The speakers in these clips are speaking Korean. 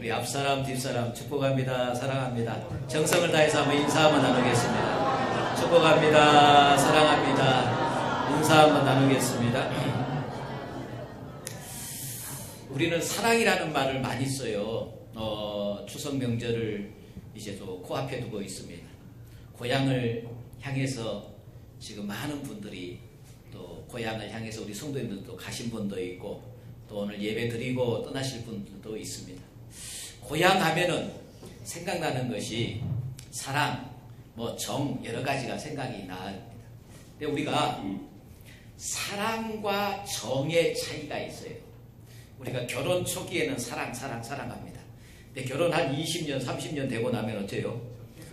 우리 앞사람 뒷사람 축복합니다. 사랑합니다. 정성을 다해서 한번 인사 한번 나누겠습니다. 축복합니다. 사랑합니다. 인사 한번 나누겠습니다. 우리는 사랑이라는 말을 많이 써요. 추석 명절을 이제 또 코앞에 두고 있습니다. 고향을 향해서 지금 많은 분들이 또 고향을 향해서 우리 성도님들도 가신 분도 있고 또 오늘 예배 드리고 떠나실 분들도 있습니다. 고향 하면은 생각나는 것이 사랑, 정 여러 가지가 생각이 납니다. 근데 우리가 사랑과 정의 차이가 있어요. 우리가 결혼 초기에는 사랑합니다. 근데 결혼 한 20년, 30년 되고 나면 어때요?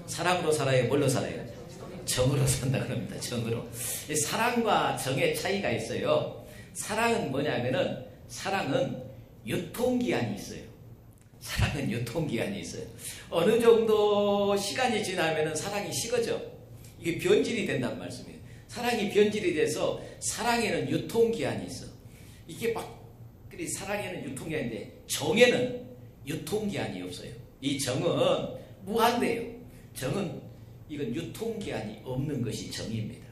사랑으로 살아요? 뭘로 살아요? 정으로 산다 그럽니다. 정으로. 사랑과 정의 차이가 있어요. 사랑은 뭐냐면은 사랑은 유통기한이 있어요. 사랑은 유통기한이 있어요. 어느 정도 시간이 지나면은 사랑이 식어져. 이게 변질이 된다는 말씀이에요. 사랑이 변질이 돼서 사랑에는 유통기한이 있어. 이게 막 사랑에는 유통기한인데 정에는 유통기한이 없어요. 이 정은 무한대예요. 정은 이건 유통기한이 없는 것이 정입니다.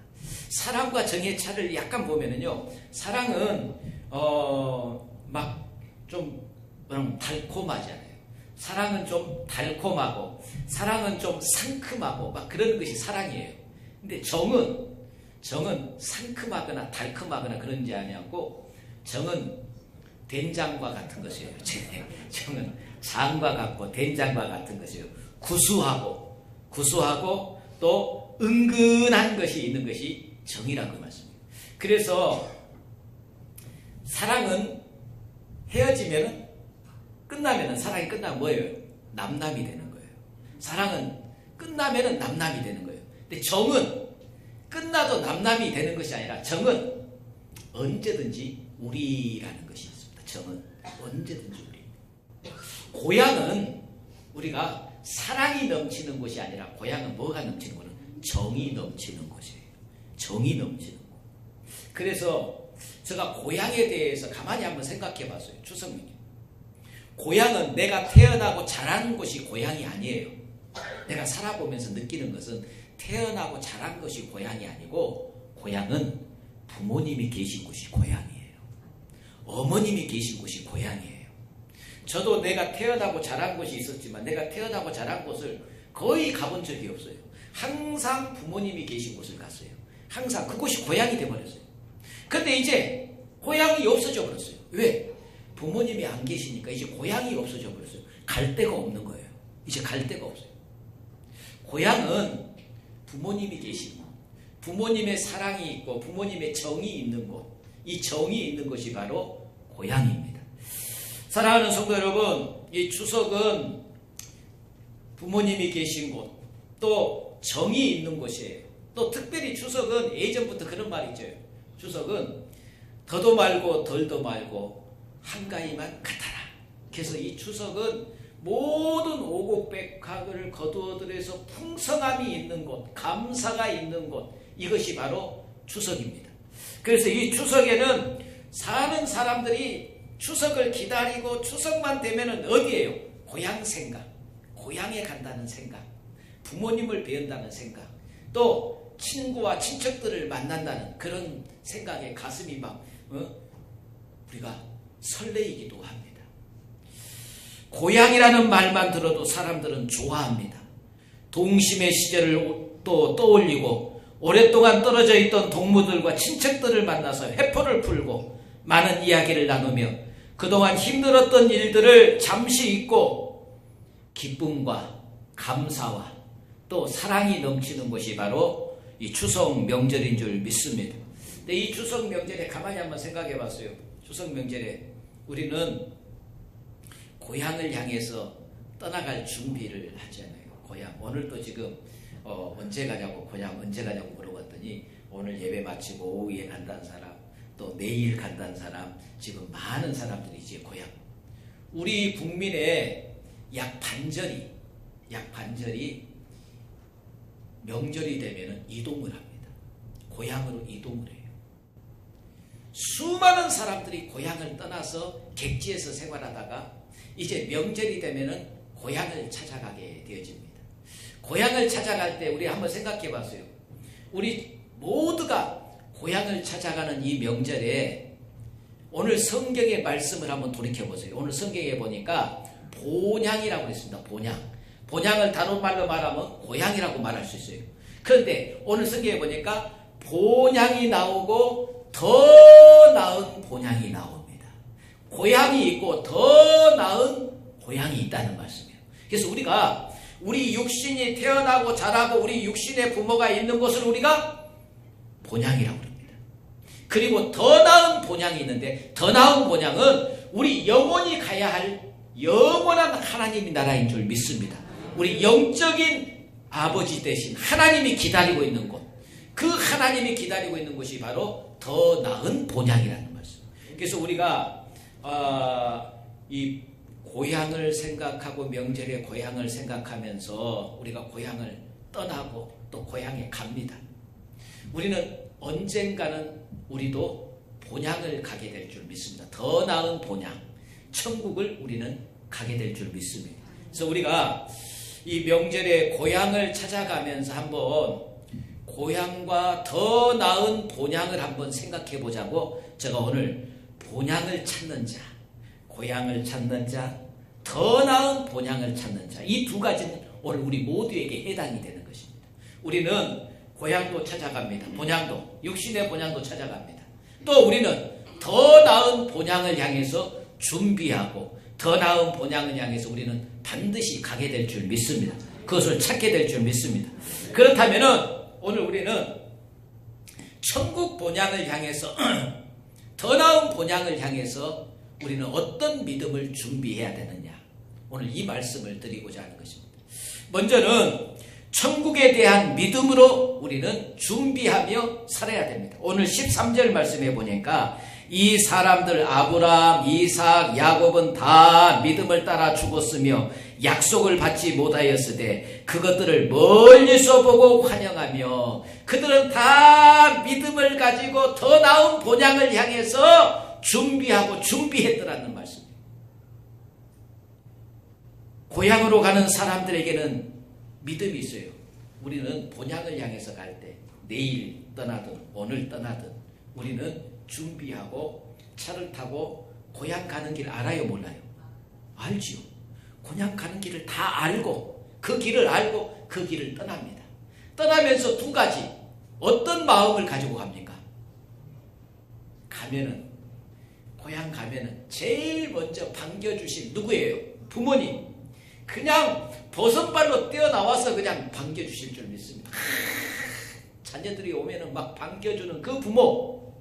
사랑과 정의 차를 약간 보면은요, 사랑은 막 좀 달콤하잖아요. 사랑은 좀 달콤하고 사랑은 좀 상큼하고 막 그런 것이 사랑이에요. 근데 정은 상큼하거나 달콤하거나 그런 게 아니고 정은 된장과 같은 것이에요. 정은 장과 같고 된장과 같은 것이에요. 구수하고 또 은근한 것이 있는 것이 정이라고 말씀입니다. 그래서 사랑은 헤어지면은 끝나면은 사랑이 끝나면 뭐예요? 남남이 되는 거예요. 사랑은 끝나면은 남남이 되는 거예요. 근데 정은 끝나도 남남이 되는 것이 아니라 정은 언제든지 우리라는 것이 있습니다. 정은 언제든지 우리. 고향은 우리가 사랑이 넘치는 곳이 아니라 고향은 뭐가 넘치는 거는 정이 넘치는 곳이에요. 정이 넘치는 곳. 그래서 제가 고향에 대해서 가만히 한번 생각해 봤어요. 추석명절. 고향은 내가 태어나고 자란 곳이 고향이 아니에요. 내가 살아보면서 느끼는 것은 태어나고 자란 것이 고향이 아니고 고향은 부모님이 계신 곳이 고향이에요. 어머님이 계신 곳이 고향이에요. 저도 내가 태어나고 자란 곳이 있었지만 내가 태어나고 자란 곳을 거의 가본 적이 없어요. 항상 부모님이 계신 곳을 갔어요. 항상 그곳이 고향이 되어버렸어요. 근데 이제 고향이 없어져 버렸어요. 왜? 부모님이 안 계시니까 이제 고향이 없어져 버렸어요. 갈 데가 없는 거예요. 이제 갈 데가 없어요. 고향은 부모님이 계신 곳, 부모님의 사랑이 있고 부모님의 정이 있는 곳, 이 정이 있는 것이 바로 고향입니다. 사랑하는 성도 여러분, 이 추석은 부모님이 계신 곳, 또 정이 있는 곳이에요. 또 특별히 추석은 예전부터 그런 말이 있죠. 추석은 더도 말고 덜도 말고 한가위만 같아라. 그래서 이 추석은 모든 오곡백학을 거두어들여서 풍성함이 있는 곳, 감사가 있는 곳, 이것이 바로 추석입니다. 그래서 이 추석에는 사는 사람들이 추석을 기다리고 추석만 되면은 어디예요? 고향 생각, 고향에 간다는 생각, 부모님을 뵈온다는 생각, 또 친구와 친척들을 만난다는 그런 생각에 가슴이 막 우리가 설레이기도 합니다. 고향이라는 말만 들어도 사람들은 좋아합니다. 동심의 시절을 또 떠올리고 오랫동안 떨어져 있던 동무들과 친척들을 만나서 회포를 풀고 많은 이야기를 나누며 그동안 힘들었던 일들을 잠시 잊고 기쁨과 감사와 또 사랑이 넘치는 것이 바로 이 추석 명절인 줄 믿습니다. 근데 이 추석 명절에 가만히 한번 생각해 봤어요. 추석 명절에 우리는 고향을 향해서 떠나갈 준비를 하잖아요. 고향. 오늘 또 지금 언제 가냐고, 고향 언제 가냐고 물어봤더니 오늘 예배 마치고 오후에 간다는 사람, 또 내일 간다는 사람, 지금 많은 사람들이 이제 고향. 우리 국민의 약 반절이 명절이 되면 이동을 합니다. 고향으로 이동을 해요. 수많은 사람들이 고향을 떠나서 객지에서 생활하다가 이제 명절이 되면은 고향을 찾아가게 되어집니다. 고향을 찾아갈 때 우리 한번 생각해 봤어요. 우리 모두가 고향을 찾아가는 이 명절에 오늘 성경의 말씀을 한번 돌이켜 보세요. 오늘 성경에 보니까 본향이라고 했습니다. 본향. 본향을 다른 말로 말하면 고향이라고 말할 수 있어요. 그런데 오늘 성경에 보니까 본향이 나오고 더 나은 본향이 나옵니다. 고향이 있고 더 나은 고향이 있다는 말씀이에요. 그래서 우리가 우리 육신이 태어나고 자라고 우리 육신의 부모가 있는 곳을 우리가 본향이라고 합니다. 그리고 더 나은 본향이 있는데 더 나은 본향은 우리 영원히 가야 할 영원한 하나님의 나라인 줄 믿습니다. 우리 영적인 아버지 대신 하나님이 기다리고 있는 곳, 그 하나님이 기다리고 있는 곳이 바로 더 나은 본향이라는 말씀. 그래서 우리가 이 고향을 생각하고 명절의 고향을 생각하면서 우리가 고향을 떠나고 또 고향에 갑니다. 우리는 언젠가는 우리도 본향을 가게 될 줄 믿습니다. 더 나은 본향, 천국을 우리는 가게 될 줄 믿습니다. 그래서 우리가 이 명절에 고향을 찾아가면서 한번 고향과 더 나은 본향을 한번 생각해 보자고 제가 오늘 본향을 찾는 자, 고향을 찾는 자, 더 나은 본향을 찾는 자, 이 두 가지는 오늘 우리 모두에게 해당이 되는 것입니다. 우리는 고향도 찾아갑니다. 본향도, 육신의 본향도 찾아갑니다. 또 우리는 더 나은 본향을 향해서 준비하고 더 나은 본향을 향해서 우리는 반드시 가게 될 줄 믿습니다. 그것을 찾게 될 줄 믿습니다. 그렇다면은 오늘 우리는 천국 본향을 향해서 더 나은 본향을 향해서 우리는 어떤 믿음을 준비해야 되느냐, 오늘 이 말씀을 드리고자 하는 것입니다. 먼저는 천국에 대한 믿음으로 우리는 준비하며 살아야 됩니다. 오늘 13절 말씀에 보니까 이 사람들 아브라함, 이삭, 야곱은 다 믿음을 따라 죽었으며 약속을 받지 못하였으되 그것들을 멀리서 보고 환영하며 그들은 다 믿음을 가지고 더 나은 본향을 향해서 준비하고 준비했더라는 말씀입니다. 고향으로 가는 사람들에게는 믿음이 있어요. 우리는 본향을 향해서 갈 때 내일 떠나든 오늘 떠나든 우리는 준비하고 차를 타고 고향 가는 길 알아요, 몰라요? 알지요. 고향 가는 길을 다 알고 그 길을 알고 그 길을 떠납니다. 떠나면서 두 가지, 어떤 마음을 가지고 갑니까? 가면은, 고향 가면은 제일 먼저 반겨주신 누구예요? 부모님. 그냥 버선발로 뛰어나와서 그냥 반겨주실 줄 믿습니다. 자녀들이 오면은 막 반겨주는 그 부모,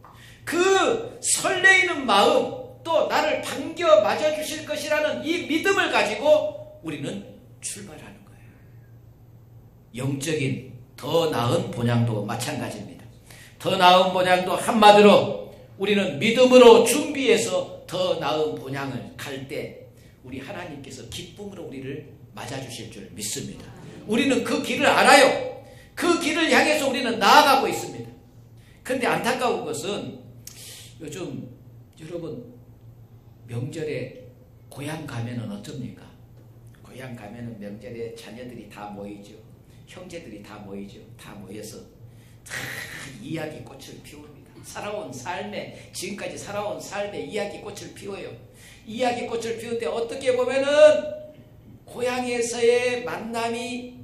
그 설레이는 마음, 또 나를 반겨 맞아주실 것이라는 이 믿음을 가지고 우리는 출발하는 거예요. 영적인 더 나은 본향도 마찬가지입니다. 더 나은 본향도 한마디로 우리는 믿음으로 준비해서 더 나은 본향을 갈 때 우리 하나님께서 기쁨으로 우리를 맞아주실 줄 믿습니다. 우리는 그 길을 알아요. 그 길을 향해서 우리는 나아가고 있습니다. 그런데 안타까운 것은 요즘 여러분 명절에 고향 가면은 어쩝니까? 고향 가면은 명절에 자녀들이 다 모이죠. 형제들이 다 모이죠. 다 모여서 다 이야기꽃을 피웁니다. 살아온 삶에, 지금까지 살아온 삶에 이야기꽃을 피워요. 이야기꽃을 피우는데 어떻게 보면은 고향에서의 만남이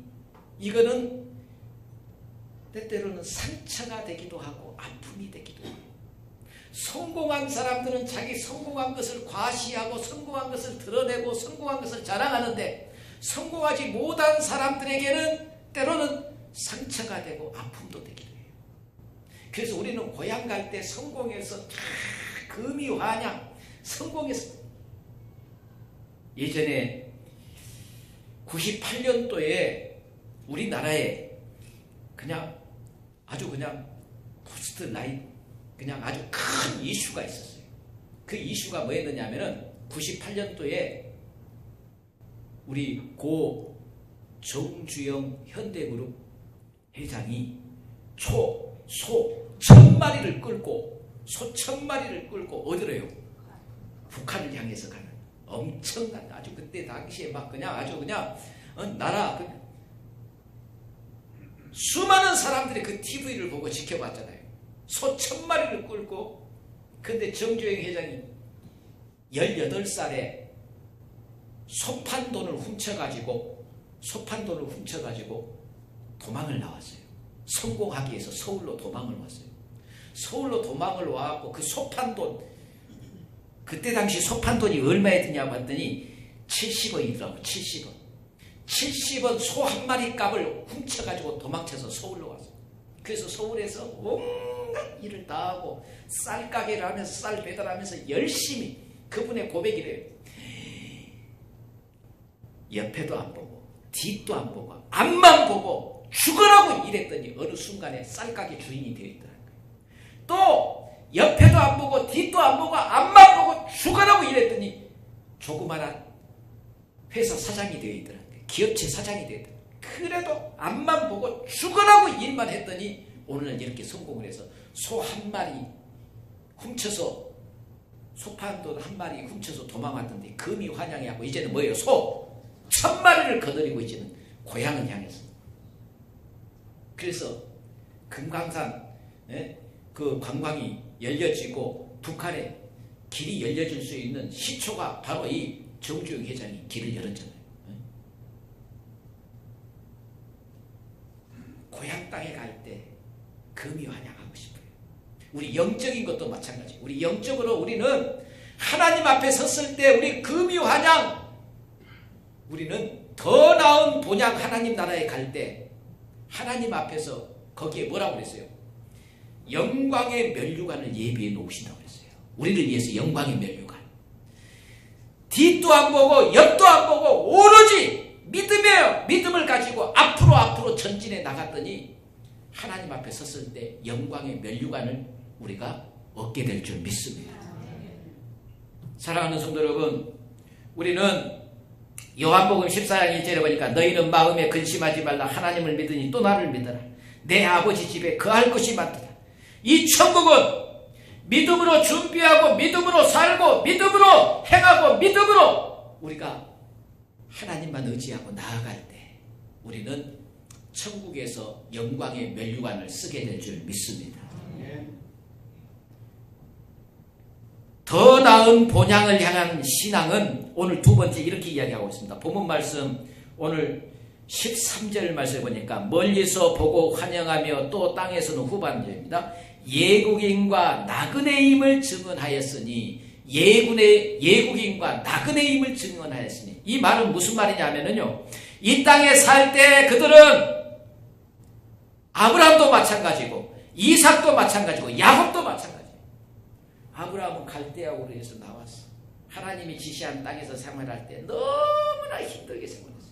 이거는 때때로는 상처가 되기도 하고 아픔이 되기도 하고, 성공한 사람들은 자기 성공한 것을 과시하고 성공한 것을 드러내고 성공한 것을 자랑하는데 성공하지 못한 사람들에게는 때로는 상처가 되고 아픔도 되기도 해요. 그래서 우리는 고향 갈 때 성공해서 금이환양 성공해서, 예전에 98년도에 우리나라에 그냥 아주 그냥 포스트 라인 그냥 아주 큰 이슈가 있었어요. 그 이슈가 뭐였느냐면은 98년도에 우리 고 정주영 현대그룹 회장이 소 1000마리를 끌고 소 1000마리를 끌고 어디로요? 북한을 향해서 가는 엄청난 아주 그때 당시에 막 그냥 아주 그냥 나라 그냥 수많은 사람들이 그 TV를 보고 지켜봤잖아요. 소 1000마리를 끌고. 근데 정주행 회장이 18살에 소판돈을 훔쳐가지고 도망을 나왔어요. 성공하기 위해서 서울로 도망을 왔어요. 서울로 도망을 와갖고 그 소판돈, 그때 당시 소판돈이 얼마에 드냐고 했더니 70원이더라고. 70원 소 한 마리 값을 훔쳐가지고 도망쳐서 서울로 왔어요. 그래서 서울에서 온갖 일을 다 하고 쌀가게를 하면서 쌀 배달하면서 열심히, 그분의 고백이래요. 옆에도 안 보고 뒤도 안 보고 앞만 보고 죽으라고 일했더니 어느 순간에 쌀가게 주인이 되어 있더라고요. 또 옆에도 안 보고 뒤도 안 보고 앞만 보고 죽으라고 일했더니 조그마한 회사 사장이 되어 있더라고요. 기업체 사장이 되어 있더라고요. 그래도 앞만 보고 죽으라고 일만 했더니 오늘은 이렇게 성공을 해서 소 한 마리 훔쳐서, 소판돈 한 마리 훔쳐서 도망왔던데 금이 환영해하고 이제는 뭐예요? 소 1000마리를 거느리고 이제는 고향을 향해서. 그래서 금강산 그 관광이 열려지고 북한에 길이 열려질 수 있는 시초가 바로 이 정주영 회장이 길을 열었잖아요. 고향 땅에 갈 때 금이 환영하고 싶어요. 우리 영적인 것도 마찬가지. 우리 영적으로 우리는 하나님 앞에 섰을 때 우리 금이 환영, 우리는 더 나은 본향 하나님 나라에 갈 때 하나님 앞에서 거기에 뭐라고 그랬어요? 영광의 면류관을 예비해 놓으신다고 그랬어요. 우리를 위해서 영광의 면류관. 뒤도 안 보고 옆도 안 보고 오로지 믿음을 가지고 앞으로 전진해 나갔더니 하나님 앞에 섰을 때 영광의 면류관을 우리가 얻게 될 줄 믿습니다. 사랑하는 성도 여러분, 우리는 요한복음 14장 1절에 보니까 너희는 마음에 근심하지 말라. 하나님을 믿으니 또 나를 믿어라. 내 아버지 집에 거할 것이 많도다. 이 천국은 믿음으로 준비하고 믿음으로 살고 믿음으로 행하고 믿음으로 우리가 하나님만 의지하고 나아갈 때 우리는 천국에서 영광의 면류관을 쓰게 될 줄 믿습니다. 더 나은 본향을 향한 신앙은 오늘 두 번째 이렇게 이야기하고 있습니다. 본문 말씀 오늘 13절 말씀에 보니까 멀리서 보고 환영하며 또 땅에서는 후반절입니다. 예국인과 나그네임을 증언하였으니, 예국인과 나그네임을 증언하였으니, 이 말은 무슨 말이냐면요, 이 땅에 살 때 그들은 아브라함도 마찬가지고 이삭도 마찬가지고 야곱도 마찬가지고, 아브라함은 갈대아우르에서 해서 나왔어. 하나님이 지시한 땅에서 생활할 때 너무나 힘들게 생활했어.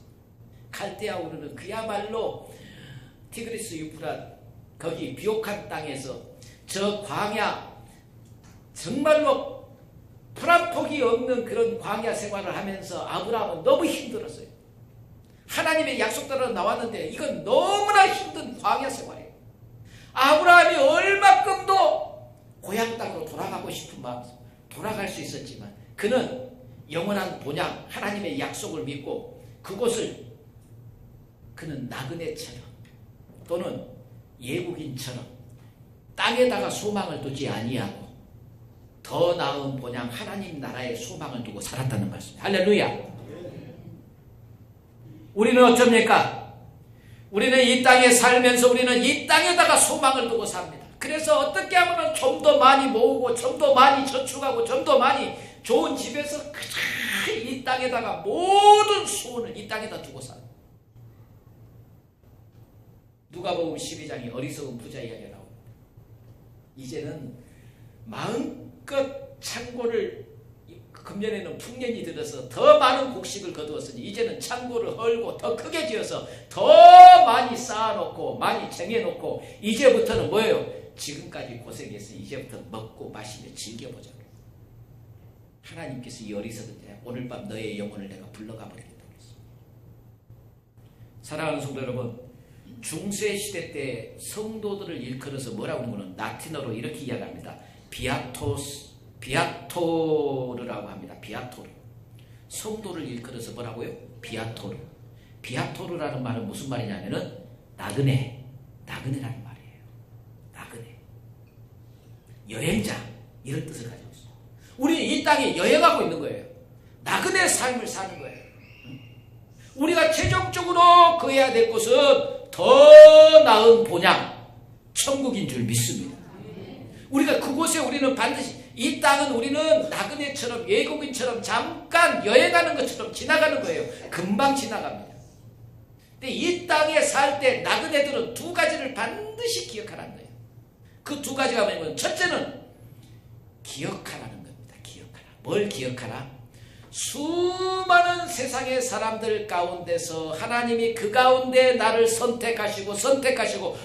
갈대아우르는 그야말로 티그리스 유프랏 거기 비옥한 땅에서 저 광야, 정말로 풀 한 폭이 없는 그런 광야 생활을 하면서 아브라함은 너무 힘들었어요. 하나님의 약속대로 나왔는데 이건 너무나 힘든 광야 생활이에요. 아브라함이 얼마큼도 고향 땅으로 돌아가고 싶은 마음, 돌아갈 수 있었지만 그는 영원한 본향 하나님의 약속을 믿고 그곳을 그는 나그네처럼 또는 예국인처럼 땅에다가 소망을 두지 아니하고 더 나은 본향 하나님 나라에 소망을 두고 살았다는 말씀입니다. 할렐루야. 우리는 어쩝니까? 우리는 이 땅에 살면서 우리는 이 땅에다가 소망을 두고 삽니다. 그래서 어떻게 하면 좀 더 많이 모으고 좀 더 많이 저축하고 좀 더 많이 좋은 집에서 이 땅에다가 모든 소원을 이 땅에다 두고 삽니다. 누가복음 12장이 어리석은 부자 이야기가 나옵니다. 이제는 마음껏 창고를, 금년에는 풍년이 들어서 더 많은 곡식을 거두었으니 이제는 창고를 헐고 더 크게 지어서 더 많이 쌓아놓고 많이 쟁여놓고 이제부터는 뭐예요? 지금까지 고생했으니 이제부터 먹고 마시며 즐겨보자. 하나님께서 이 어리석은 자 오늘 밤 너의 영혼을 내가 불러가 버리겠다고 했습니다. 사랑하는 성도 여러분, 중세시대 때 성도들을 일컬어서 뭐라고 하는 거는 라틴어로 이렇게 이야기합니다. 비아토르라고 합니다. 비아토르. 성도를 일컬어서 뭐라고요? 비아토르. 비아토르라는 말은 무슨 말이냐면은 나그네라는 말이에요. 나그네. 여행자 이런 뜻을 가지고 있어요. 우리는 이 땅에 여행하고 있는 거예요. 나그네 삶을 사는 거예요. 우리가 최종적으로 그해야 될 것은 더 나은 본향, 천국인 줄 믿습니다. 우리가 그곳에 우리는 반드시 이 땅은 우리는 나그네처럼 외국인처럼 잠깐 여행하는 것처럼 지나가는 거예요. 금방 지나갑니다. 근데 이 땅에 살 때 나그네들은 두 가지를 반드시 기억하라는 거예요. 그 두 가지가 뭐냐면 첫째는 기억하라는 겁니다. 기억하라. 뭘 기억하라? 수많은 세상의 사람들 가운데서 하나님이 그 가운데 나를 선택하시고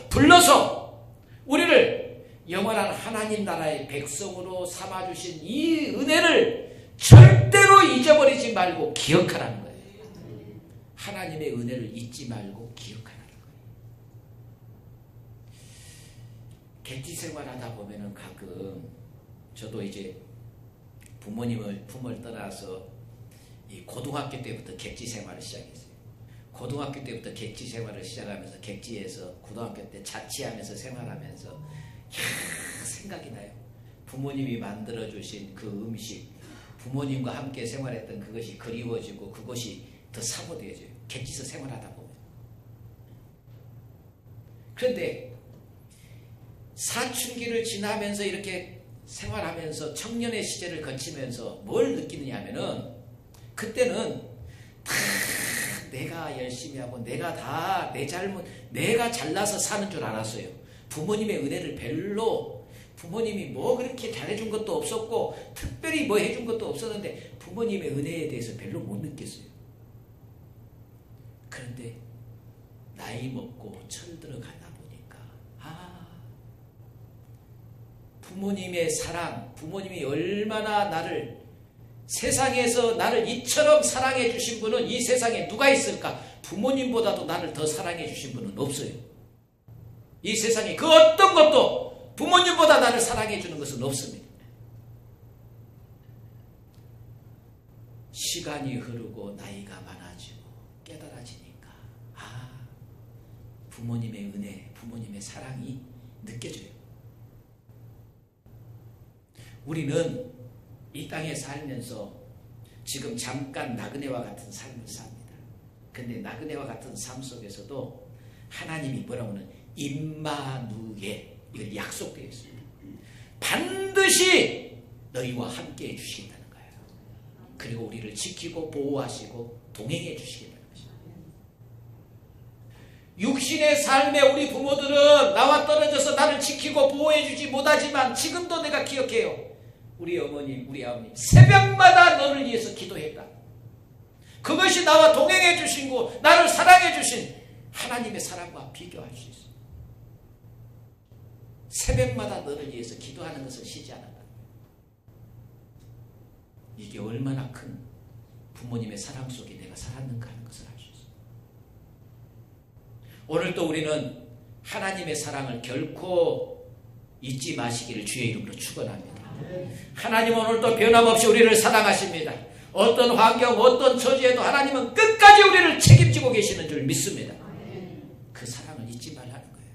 불러서 우리를 영원한 하나님 나라의 백성으로 삼아주신 이 은혜를 절대로 잊어버리지 말고 기억하라는 거예요. 하나님의 은혜를 잊지 말고 기억하라는 거예요. 객지 생활하다 보면은 가끔 저도 이제 부모를 떠나서 이 고등학교 때부터 객지 생활을 시작했어요. 고등학교 때부터 객지 생활을 시작하면서 객지에서 고등학교 때 자취하면서 생활하면서 생각이 나요. 부모님이 만들어주신 그 음식, 부모님과 함께 생활했던 그것이 그리워지고 그것이 더 사모되어져요. 객지에서 생활하다 보면. 그런데 사춘기를 지나면서 이렇게 생활하면서 청년의 시절을 거치면서 뭘 느끼느냐 하면은 그때는 다 내가 열심히 하고 내가 다 내 잘못, 내가 잘나서 사는 줄 알았어요. 부모님의 은혜를 별로 부모님이 뭐 그렇게 잘해준 것도 없었고 특별히 뭐 해준 것도 없었는데 부모님의 은혜에 대해서 별로 못 느꼈어요. 그런데 나이 먹고 철들어가다 보니까 부모님의 사랑, 부모님이 얼마나 나를 세상에서 나를 이처럼 사랑해 주신 분은 이 세상에 누가 있을까? 부모님보다도 나를 더 사랑해 주신 분은 없어요. 이 세상에 그 어떤 것도 부모님보다 나를 사랑해 주는 것은 없습니다. 시간이 흐르고 나이가 많아지고 깨달아지니까 부모님의 은혜, 부모님의 사랑이 느껴져요. 우리는 이 땅에 살면서 지금 잠깐 나그네와 같은 삶을 삽니다. 근데 나그네와 같은 삶 속에서도 하나님이 뭐라고 하는 임마누엘, 이걸 약속되어 있습니다. 반드시 너희와 함께 해주시겠다는 거예요. 그리고 우리를 지키고 보호하시고 동행해 주시겠다는 것입니다. 육신의 삶에 우리 부모들은 나와 떨어져서 나를 지키고 보호해 주지 못하지만 지금도 내가 기억해요. 우리 어머님, 우리 아버님 새벽마다 너를 위해서 기도했다. 그것이 나와 동행해 주신 거, 나를 사랑해 주신 하나님의 사랑과 비교할 수 있어요. 새벽마다 너를 위해서 기도하는 것을 쉬지 않았다. 이게 얼마나 큰 부모님의 사랑 속에 내가 살았는가 하는 것을 알 수 있어요. 오늘도 우리는 하나님의 사랑을 결코 잊지 마시기를 주의 이름으로 축원합니다. 하나님은 오늘도 변함없이 우리를 사랑하십니다. 어떤 환경, 어떤 처지에도 하나님은 끝까지 우리를 책임지고 계시는 줄 믿습니다. 그 사랑을 잊지 말라는 거예요.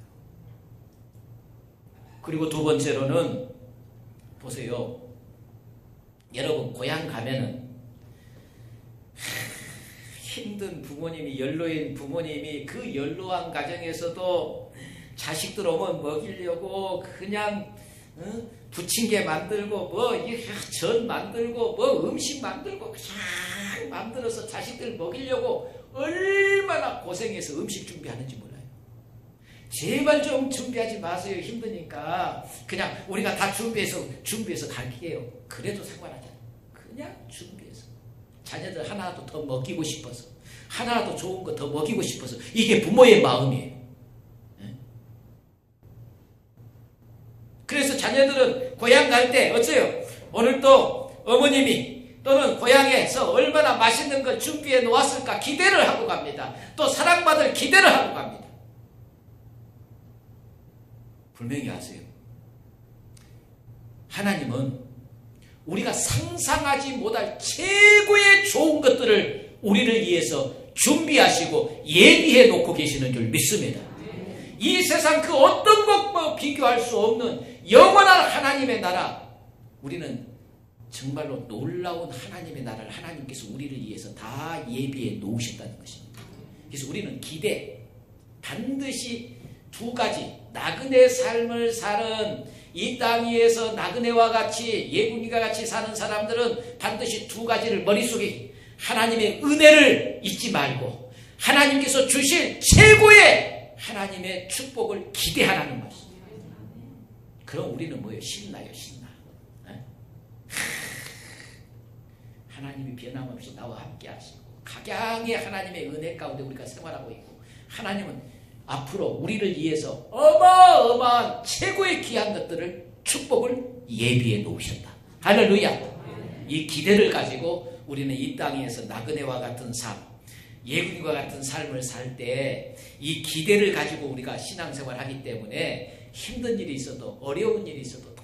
그리고 두 번째로는 보세요. 여러분 고향 가면은 힘든 부모님이, 연로인 부모님이 그 연로한 가정에서도 자식들 오면 먹이려고 그냥 부침개 만들고 전 만들고 음식 만들고 그냥 만들어서 자식들 먹이려고 얼마나 고생해서 음식 준비하는지 몰라요. 제발 좀 준비하지 마세요. 힘드니까 그냥 우리가 다 준비해서 갈게요. 그래도 상관하지 않아요. 그냥 준비해서 자녀들 하나라도 더 먹이고 싶어서, 하나라도 좋은 거 더 먹이고 싶어서. 이게 부모의 마음이에요. 그래서 자녀들은 고향 갈 때 어째요? 오늘 또 어머님이 또는 고향에서 얼마나 맛있는 걸 준비해 놓았을까 기대를 하고 갑니다. 또 사랑받을 기대를 하고 갑니다. 분명히 아세요. 하나님은 우리가 상상하지 못할 최고의 좋은 것들을 우리를 위해서 준비하시고 예비해 놓고 계시는 줄 믿습니다. 이 세상 그 어떤 것과 비교할 수 없는 영원한 하나님의 나라, 우리는 정말로 놀라운 하나님의 나라를 하나님께서 우리를 위해서 다 예비해 놓으셨다는 것입니다. 그래서 우리는 기대, 반드시 두 가지, 나그네 삶을 사는 이 땅 위에서 나그네와 같이 예분이가 같이 사는 사람들은 반드시 두 가지를 머릿속에, 하나님의 은혜를 잊지 말고 하나님께서 주실 최고의 하나님의 축복을 기대하라는 말씀입니다. 그럼 우리는 뭐예요? 신나요, 신나. 하나님이 변함없이 나와 함께 하시고 각양의 하나님의 은혜 가운데 우리가 생활하고 있고, 하나님은 앞으로 우리를 위해서 어마어마한 최고의 귀한 것들을, 축복을 예비해 놓으셨다. 할렐루야. 이 기대를 가지고 우리는 이 땅에서 나그네와 같은 삶, 예군과 같은 삶을 살 때 이 기대를 가지고 우리가 신앙생활을 하기 때문에 힘든 일이 있어도 어려운 일이 있어도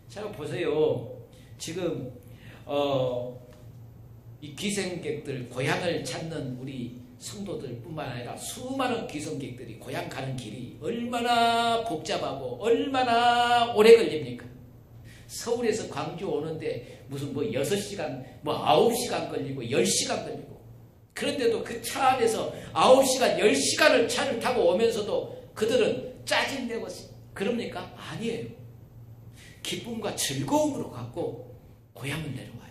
참 보세요. 지금 이 귀성객들, 고향을 찾는 우리 성도들 뿐만 아니라 수많은 귀성객들이 고향 가는 길이 얼마나 복잡하고 얼마나 오래 걸립니까? 서울에서 광주 오는데 무슨 6시간, 9시간 걸리고 10시간 걸리고, 그런데도 그 차 안에서 9시간, 10시간을 차를 타고 오면서도 그들은 짜증내고 그럽니까? 아니에요. 기쁨과 즐거움으로 갖고 고향을 내려와요.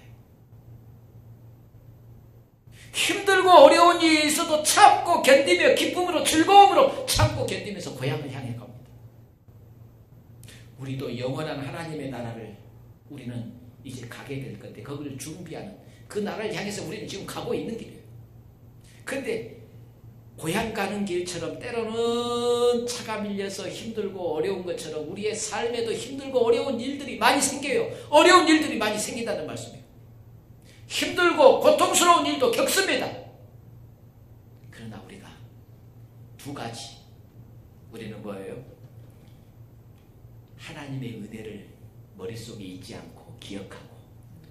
힘들고 어려운 일이 있어도 참고 견디며 기쁨으로 즐거움으로 참고 견디면서 고향을 향해 갑니다. 우리도 영원한 하나님의 나라를 우리는 이제 가게 될 건데, 거기를 준비하는 그 나라를 향해서 우리는 지금 가고 있는 길이에요. 그런데 고향 가는 길처럼 때로는 차가 밀려서 힘들고 어려운 것처럼 우리의 삶에도 힘들고 어려운 일들이 많이 생겨요. 어려운 일들이 많이 생긴다는 말씀이에요. 힘들고 고통스러운 일도 겪습니다. 그러나 우리가 두 가지, 우리는 뭐예요? 하나님의 은혜를 머릿속에 잊지 않고 기억하고,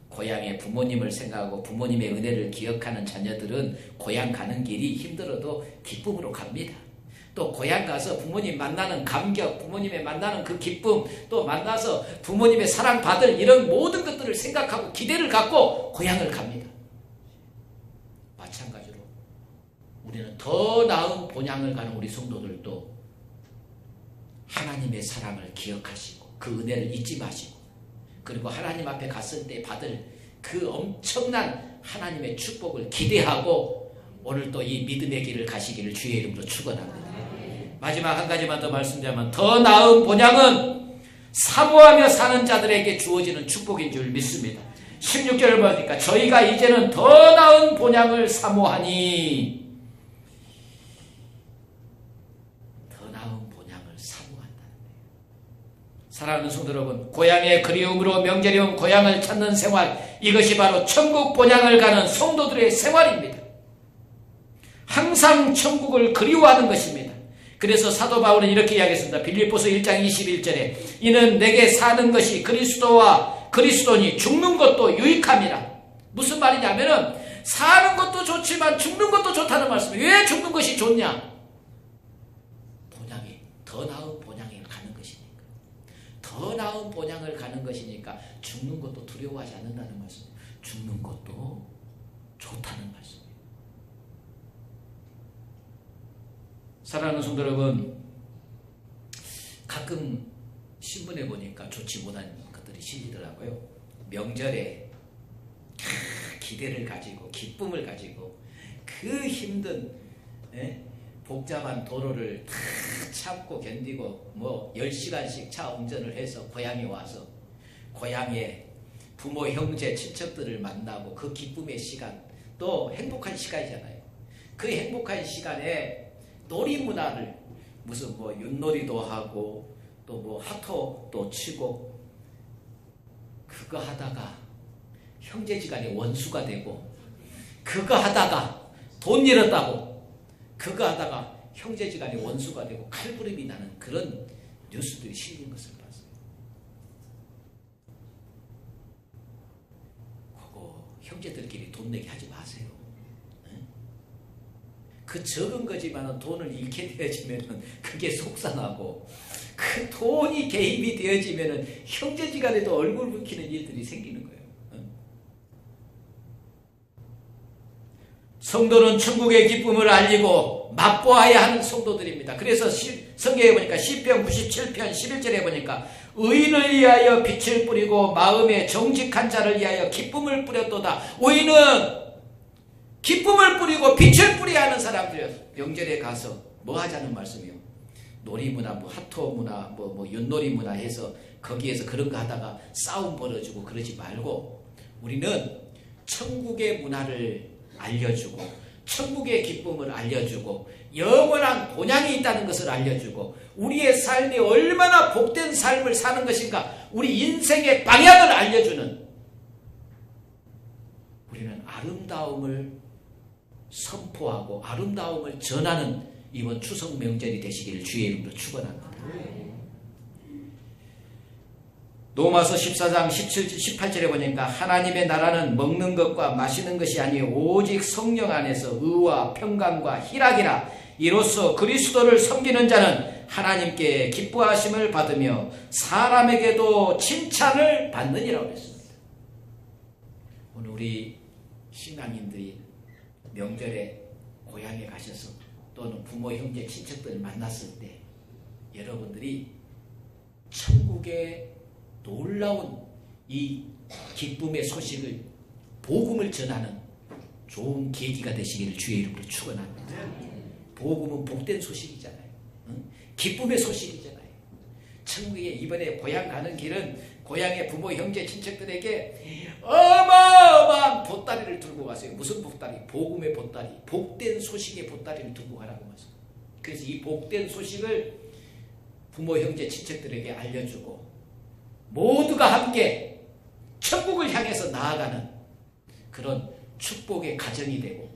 고향의 부모님을 생각하고 부모님의 은혜를 기억하는 자녀들은 고향 가는 길이 힘들어도 기쁨으로 갑니다. 또 고향 가서 부모님 만나는 감격, 부모님의 만나는 그 기쁨, 또 만나서 부모님의 사랑받을 이런 모든 것들을 생각하고 기대를 갖고 고향을 갑니다. 마찬가지로 우리는 더 나은 본향을 가는 우리 성도들도 하나님의 사랑을 기억하시고 그 은혜를 잊지 마시고, 그리고 하나님 앞에 갔을 때 받을 그 엄청난 하나님의 축복을 기대하고 오늘 또 이 믿음의 길을 가시기를 주의 이름으로 축원합니다. 마지막 한 가지만 더 말씀드리면, 더 나은 본향은 사모하며 사는 자들에게 주어지는 축복인 줄 믿습니다. 16절을 보니까 저희가 이제는 더 나은 본향을 사모하니, 더 나은 본향을 사모한다는 거예요. 사랑하는 성도 여러분, 고향의 그리움으로 명절이온 고향을 찾는 생활, 이것이 바로 천국 본향을 가는 성도들의 생활입니다. 항상 천국을 그리워하는 것입니다. 그래서 사도 바울은 이렇게 이야기했습니다. 빌립보서 1장 21절에 이는 내게 사는 것이 그리스도와 그리스도니 죽는 것도 유익함이라. 무슨 말이냐면은 사는 것도 좋지만 죽는 것도 좋다는 말씀이에요. 왜 죽는 것이 좋냐? 본향이 더 나은 본향에 가는 것이니까. 더 나은 본향을 가는 것이니까 죽는 것도 두려워하지 않는다는 말씀이에요. 죽는 것도 좋다는 말씀이에요. 사랑하는 성도 여러분, 가끔 신문에 보니까 좋지 못한 것들이 실리더라고요. 명절에 기대를 가지고 기쁨을 가지고 그 힘든 복잡한 도로를 다 참고 견디고 10시간씩 차 운전을 해서 고향에 와서 고향에 부모, 형제, 친척들을 만나고 그 기쁨의 시간, 또 행복한 시간이잖아요. 그 행복한 시간에 놀이문화를 무슨 윷놀이도 하고 또 하토도 치고, 그거 하다가 형제지간에 원수가 되고, 그거 하다가 돈 잃었다고 그거 하다가 형제지간에 원수가 되고 칼부림이 나는 그런 뉴스들이 실린 것을 봤어요. 형제들끼리 돈 내기 하지 마세요. 그 적은 거지만 돈을 잃게 되어지면 그게 속상하고, 그 돈이 개입이 되어지면 형제지간에도 얼굴 붉히는 일들이 생기는 거예요. 성도는 천국의 기쁨을 알리고 맛보아야 하는 성도들입니다. 그래서 성경에 보니까 시편 97편 11절에 보니까 의인을 위하여 빛을 뿌리고 마음에 정직한 자를 위하여 기쁨을 뿌렸도다. 의인은 기쁨을 뿌리고 빛을 뿌려야 하는 사람들이에요. 명절에 가서 뭐 하자는 말씀이요? 놀이문화, 뭐 핫토문화, 뭐 윷놀이문화 해서 거기에서 그런 거 하다가 싸움 벌어지고 그러지 말고, 우리는 천국의 문화를 알려주고 천국의 기쁨을 알려주고 영원한 본향이 있다는 것을 알려주고 우리의 삶이 얼마나 복된 삶을 사는 것인가, 우리 인생의 방향을 알려주는, 우리는 아름다움을 선포하고 아름다움을 전하는 이번 추석 명절이 되시기를 주의 이름으로 축원합니다. 로마서 14장 18절에 보니까 하나님의 나라는 먹는 것과 마시는 것이 아니요 오직 성령 안에서 의와 평강과 희락이라. 이로써 그리스도를 섬기는 자는 하나님께 기뻐하심을 받으며 사람에게도 칭찬을 받느니라고 했습니다. 오늘 우리 신앙인들이 명절에 고향에 가셔서 또는 부모, 형제, 친척들을 만났을 때 여러분들이 천국의 놀라운 이 기쁨의 소식을, 복음을 전하는 좋은 계기가 되시기를 주의 이름으로 축원합니다. 복음은 복된 소식이잖아요. 기쁨의 소식이잖아요. 천국에 이번에 고향 가는 길은 고향의 부모, 형제, 친척들에게 어마어마한 보따리를 들고 가세요. 무슨 보따리? 복음의 보따리, 복된 소식의 보따리를 들고 가라고 말씀. 그래서 이 복된 소식을 부모, 형제, 친척들에게 알려주고 모두가 함께 천국을 향해서 나아가는 그런 축복의 가정이 되고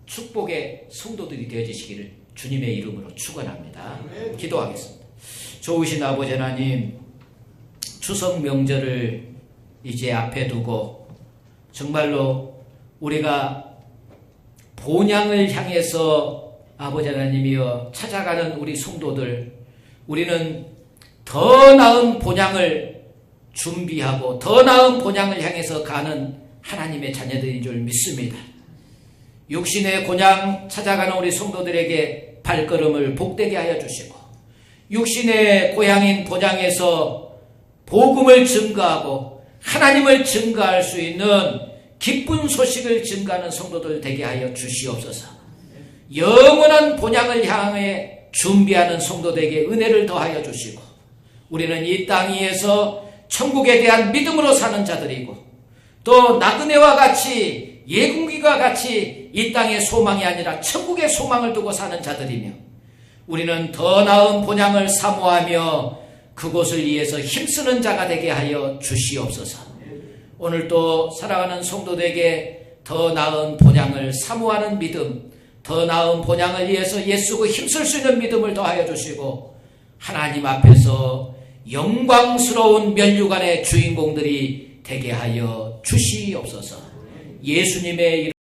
축복의 성도들이 되어지시기를 주님의 이름으로 축원합니다. 기도하겠습니다. 좋으신 아버지 하나님, 추석 명절을 이제 앞에 두고 정말로 우리가 본향을 향해서 아버지 하나님이여 찾아가는 우리 성도들, 우리는 더 나은 본향을 준비하고 더 나은 본향을 향해서 가는 하나님의 자녀들인 줄 믿습니다. 육신의 본향 찾아가는 우리 성도들에게 발걸음을 복되게 하여 주시고 육신의 고향인 본향에서 복음을 증거하고 하나님을 증거할 수 있는 기쁜 소식을 증거하는 성도들 되게 하여 주시옵소서. 영원한 본향을 향해 준비하는 성도들에게 은혜를 더하여 주시고 우리는 이 땅 위에서 천국에 대한 믿음으로 사는 자들이고 또 나그네와 같이 예군기가 같이 이 땅의 소망이 아니라 천국의 소망을 두고 사는 자들이며 우리는 더 나은 본향을 사모하며 그곳을 위해서 힘쓰는 자가 되게 하여 주시옵소서. 오늘 또 사랑하는 성도들에게 더 나은 본향을 사모하는 믿음, 더 나은 본향을 위해서 애쓰고 힘쓸 수 있는 믿음을 더하여 주시고 하나님 앞에서 영광스러운 면류관의 주인공들이 되게 하여 주시옵소서. 예수님의 이름